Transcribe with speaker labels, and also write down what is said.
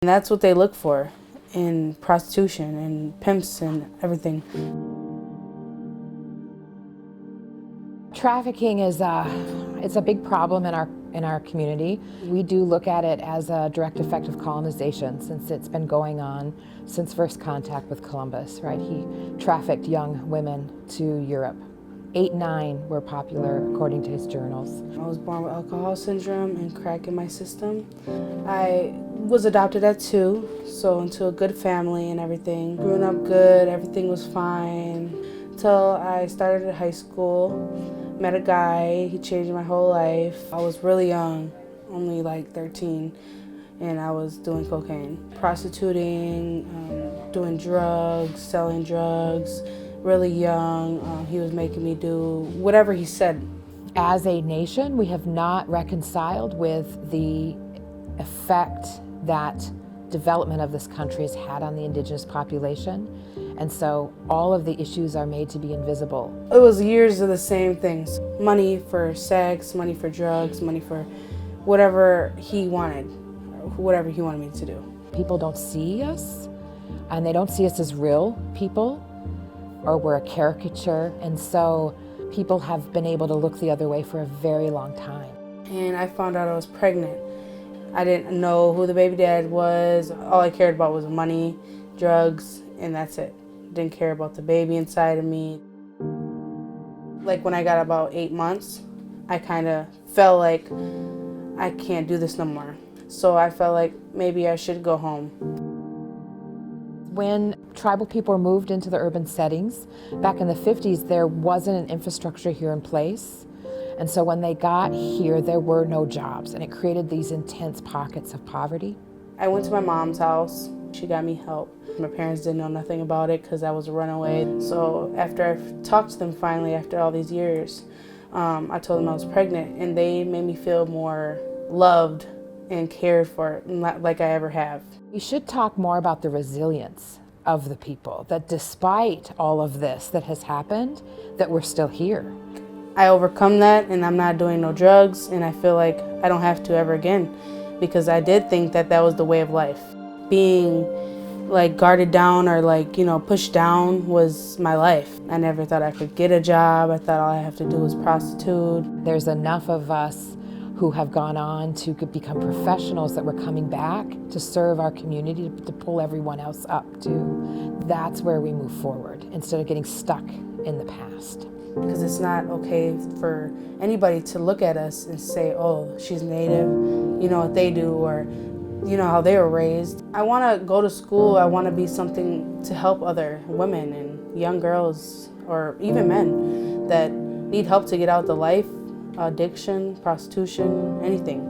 Speaker 1: that's what they look for in prostitution and pimps and everything.
Speaker 2: Trafficking is it's a big problem in our community. We do look at it as a direct effect of colonization, since it's been going on since first contact with Columbus, right? He trafficked young women to Europe. 8, 9 were popular according to his journals.
Speaker 1: I was born with alcohol syndrome and crack in my system. I was adopted at 2, so into a good family and everything. Growing up good, everything was fine. Until I started at high school, met a guy, he changed my whole life. I was really young, only like 13, and I was doing cocaine. Prostituting, doing drugs, selling drugs, really young. He was making me do whatever he said.
Speaker 2: As a nation, we have not reconciled with the effect that development of this country has had on the indigenous population. And so all of the issues are made to be invisible.
Speaker 1: It was years of the same things. Money for sex, money for drugs, money for whatever he wanted me to do.
Speaker 2: People don't see us, and they don't see us as real people, or we're a caricature. And so people have been able to look the other way for a very long time.
Speaker 1: And I found out I was pregnant. I didn't know who the baby dad was. All I cared about was money, drugs, and that's it. Didn't care about the baby inside of me. Like when I got about 8 months, I kind of felt like I can't do this no more. So I felt like maybe I should go home.
Speaker 2: When tribal people were moved into the urban settings, back in the 50s, there wasn't an infrastructure here in place. And so when they got here, there were no jobs, and it created these intense pockets of poverty.
Speaker 1: I went to my mom's house. She got me help. My parents didn't know nothing about it because I was a runaway. So after I talked to them finally, after all these years, I told them I was pregnant, and they made me feel more loved and cared for, like I ever have.
Speaker 2: We should talk more about the resilience of the people, that despite all of this that has happened, that we're still here.
Speaker 1: I overcome that, and I'm not doing no drugs, and I feel like I don't have to ever again, because I did think that that was the way of life. Being like guarded down or pushed down was my life. I never thought I could get a job. I thought all I have to do was prostitute.
Speaker 2: There's enough of us who have gone on to become professionals that we're coming back to serve our community, to pull everyone else up too. That's where we move forward instead of getting stuck in the past.
Speaker 1: Because it's not okay for anybody to look at us and say, oh, she's Native, you know what they do, or you know how they were raised. I want to go to school. I want to be something to help other women and young girls, or even men, that need help to get out the life, addiction, prostitution, anything.